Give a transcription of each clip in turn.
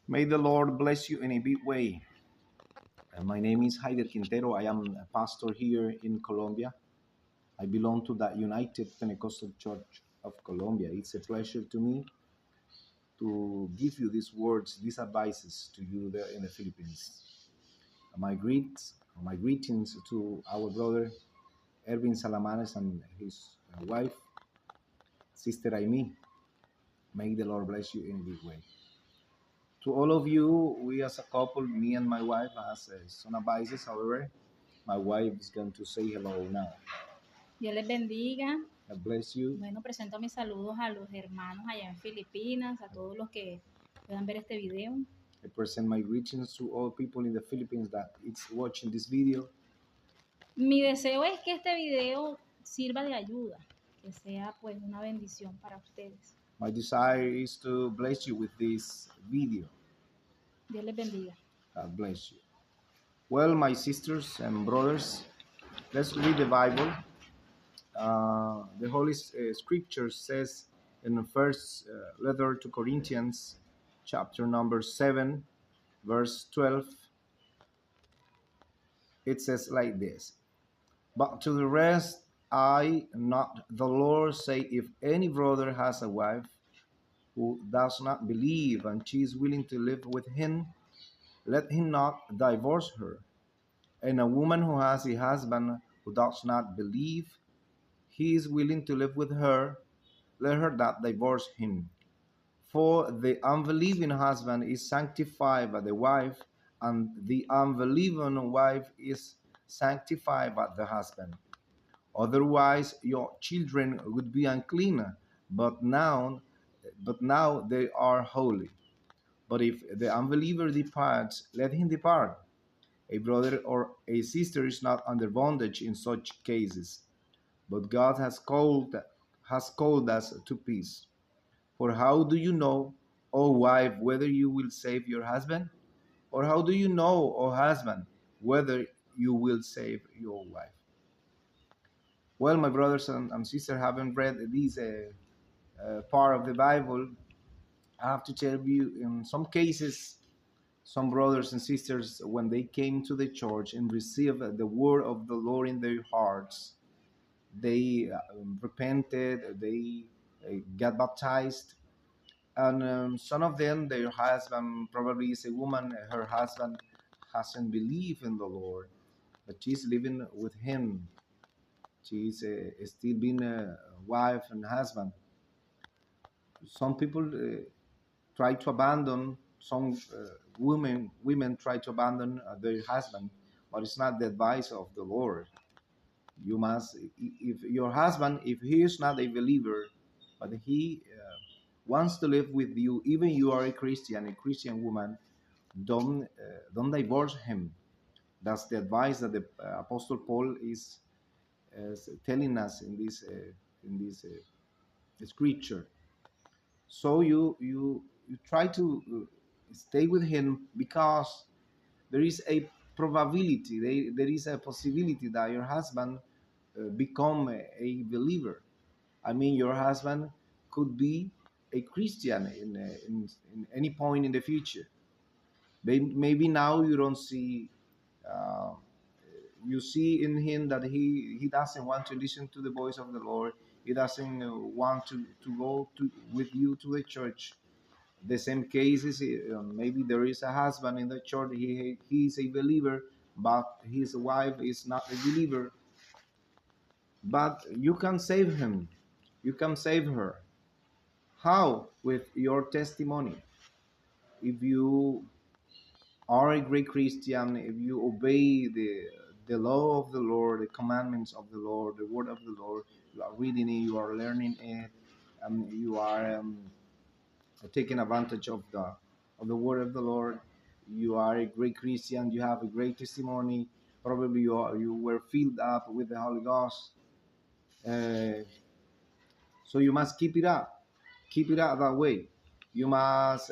May the Lord bless you in a big way. My name is Haider Quintero. I am a pastor here in Colombia. I belong to the United Pentecostal Church of Colombia. It's a pleasure to me to give you these words, these advices to you there in the Philippines. My greetings to our brother Erwin Salamanes and his wife, Sister Aimee. May the Lord bless you in a big way. To all of you, we as a couple, me and my wife, as some advices, however, my wife is going to say hello now. Dios les bendiga. God bless you. Bueno, presento mis saludos a los hermanos allá en Filipinas, a todos los que puedan ver este video. I present my greetings to all people in the Philippines that is watching this video. Mi deseo es que este video sirva de ayuda, que sea pues una bendición para ustedes. My desire is to bless you with this video. Dios les bendiga. God bless you. Well, my sisters and brothers, let's read the Bible. The Holy Scripture says in the first letter to Corinthians, chapter number 7, verse 12, it says like this: But to the rest, I, not the Lord, say, if any brother has a wife who does not believe and she is willing to live with him, let him not divorce her. And a woman who has a husband who does not believe he is willing to live with her, let her not divorce him. For the unbelieving husband is sanctified by the wife, and the unbelieving wife is sanctified by the husband. Otherwise, your children would be unclean, but now they are holy. But if the unbeliever departs, let him depart. A brother or a sister is not under bondage in such cases, but God has called us to peace. For how do you know, O wife, whether you will save your husband? Or how do you know, O husband, whether you will save your wife? Well, my brothers and sisters, haven't read this part of the Bible, I have to tell you, in some cases, some brothers and sisters, when they came to the church and received the word of the Lord in their hearts, they repented, they got baptized, and some of them, their husband probably is a woman, her husband hasn't believed in the Lord, but she's living with him. She's still being a wife and husband. Some people try to abandon, some women try to abandon their husband, but it's not the advice of the Lord. You must, if your husband, if he is not a believer, but he wants to live with you, even you are a Christian woman, don't divorce him. That's the advice that the Apostle Paul is telling us in this scripture. So you try to stay with him, because there is a probability, there is a possibility that your husband become a believer. I mean, your husband could be a Christian in any point in the future. Maybe now you don't see, uh, you see in him that he doesn't want to listen to the voice of the Lord. He doesn't want to go with you to the church. The same cases, maybe there is a husband in the church, he is a believer, but his wife is not a believer. But you can save him, you can save her. How? With your testimony. If you are a great Christian, if you obey the law of the Lord, the commandments of the Lord, the word of the Lord, you are reading it, you are learning it, you are taking advantage of the word of the Lord. You are a great Christian. You have a great testimony. Probably you were filled up with the Holy Ghost. So you must keep it up. Keep it up that way. You must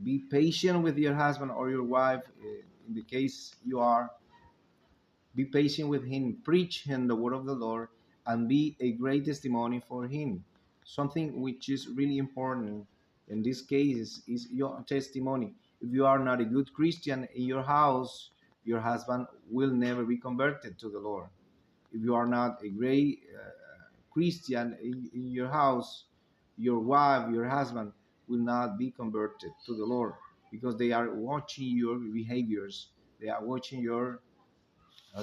be patient with your husband or your wife. In the case you are, be patient with him. Preach him the word of the Lord and be a great testimony for him. Something which is really important. In this case, is your testimony. If you are not a good Christian in your house, your husband will never be converted to the Lord. If you are not a great Christian in your house, your wife, your husband will not be converted to the Lord because they are watching your behaviors. They are watching your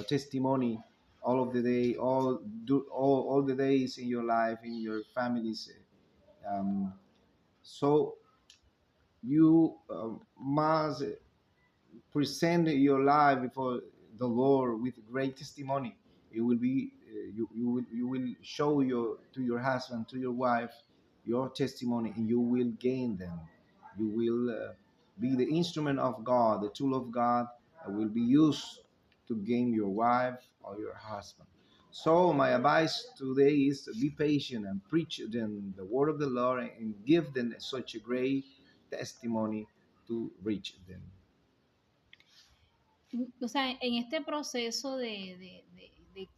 testimony all of the day, all the days in your life, in your families. Um, so you must present your life before the Lord with great testimony. It will be you will show your to your husband, to your wife, your testimony, and you will gain them. You will be the instrument of God, the tool of God that will be used to gain your wife or your husband. So my advice today is to be patient and preach them the word of the Lord and give them such a great testimony to reach them. O sea, en este proceso de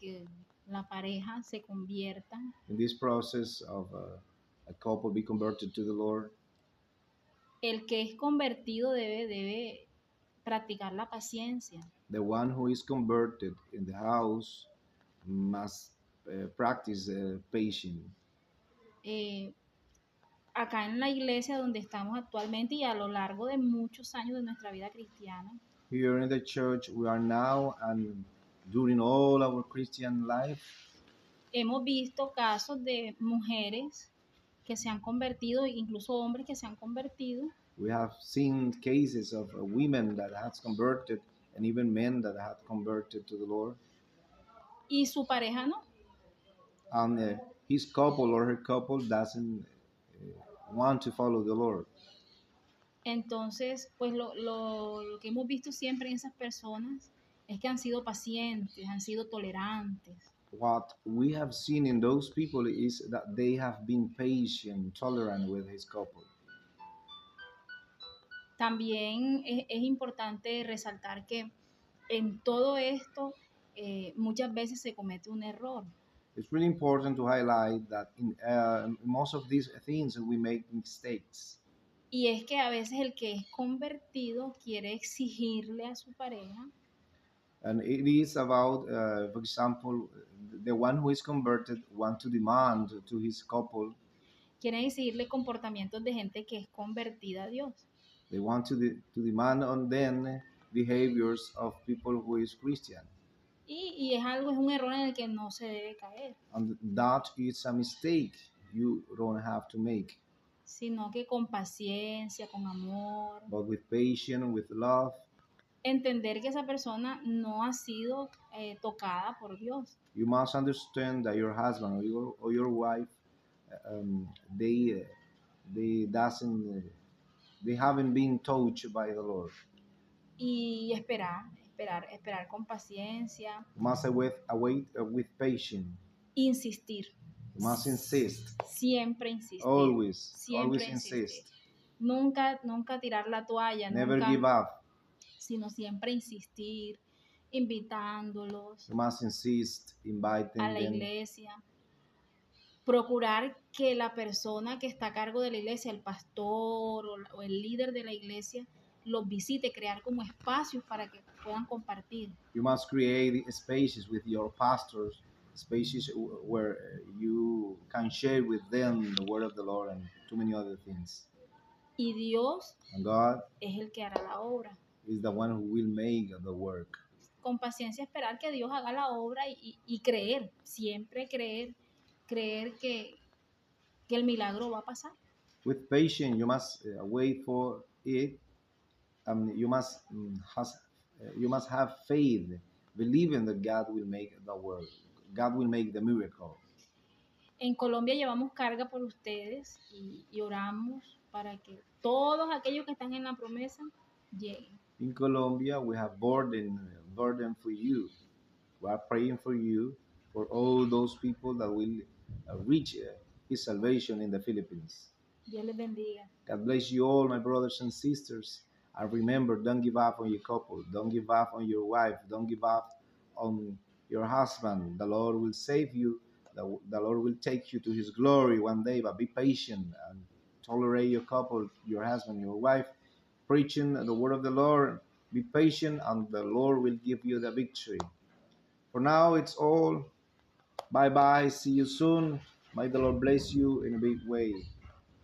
que la pareja se convierta, In this process of a couple be converted to the Lord, el que es convertido debe practicar la paciencia. the one who is converted in the house must practice patience. Eh, Acá en la iglesia donde estamos actualmente y a lo largo de muchos años de nuestra vida cristiana, Here in the church we are now and during all our Christian life, hemos visto casos de mujeres que se han convertido, incluso hombres que se han convertido, we have seen cases of women that have converted and even men that have converted to the Lord, y su pareja no. and his couple or her couple doesn't want to follow the Lord. Entonces, pues lo que hemos visto siempre en esas personas es que han sido pacientes, han sido tolerantes. What we have seen in those people is that they have been patient, tolerant with his couple. También es importante resaltar que en todo esto muchas veces se comete un error. It's really important to highlight that in most of these things we make mistakes. Y es que a veces el que es convertido quiere exigirle a su pareja And it is about, for example, the one who is converted want to demand to his couple, quieren exigirle comportamientos de gente que es convertida a Dios. they want to demand on them behaviors of people who is Christian. Y es algo, es un error en el que no se debe caer, And that is a mistake you don't have to make. sino que con paciencia, con amor, But with patience, with love, entender que esa persona no ha sido tocada por Dios. you must understand that your husband or your wife, um, they they doesn't they haven't been touched by the Lord. Y esperar con paciencia, You must await with patience. insistir, You must insist. siempre insistir, Always siempre insistir. insist. Nunca tirar la toalla, Never nunca, give up. sino siempre insistir, invitándolos You must insist, inviting a la them. iglesia, procurar que la persona que está a cargo de la iglesia, el pastor o el líder de la iglesia, los visite, crear como espacios para que puedan compartir. You must create spaces with your pastors, spaces where you can share with them the word of the Lord and too many other things. Y Dios And God es el que hará la obra. is the one who will make the work. Con paciencia esperar que Dios haga la obra y creer, siempre creer que el milagro va a pasar. With patience, you must wait for it. You must have faith, believing that God will make the work. God will make the miracle. En Colombia llevamos carga por ustedes y oramos para que todos aquellos que están en la promesa lleguen. In Colombia, we have burden for you. We are praying for you, for all those people that will reach His salvation in the Philippines. Dios les bendiga. God bless you all, my brothers and sisters. And remember, don't give up on your couple. Don't give up on your wife. Don't give up on your husband. The Lord will save you. The Lord will take you to His glory one day, but be patient and tolerate your couple, your husband, your wife, preaching the word of the Lord. Be patient, and the Lord will give you the victory. For now, it's all. Bye bye. See you soon. May the Lord bless you in a big way.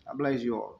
I bless you all.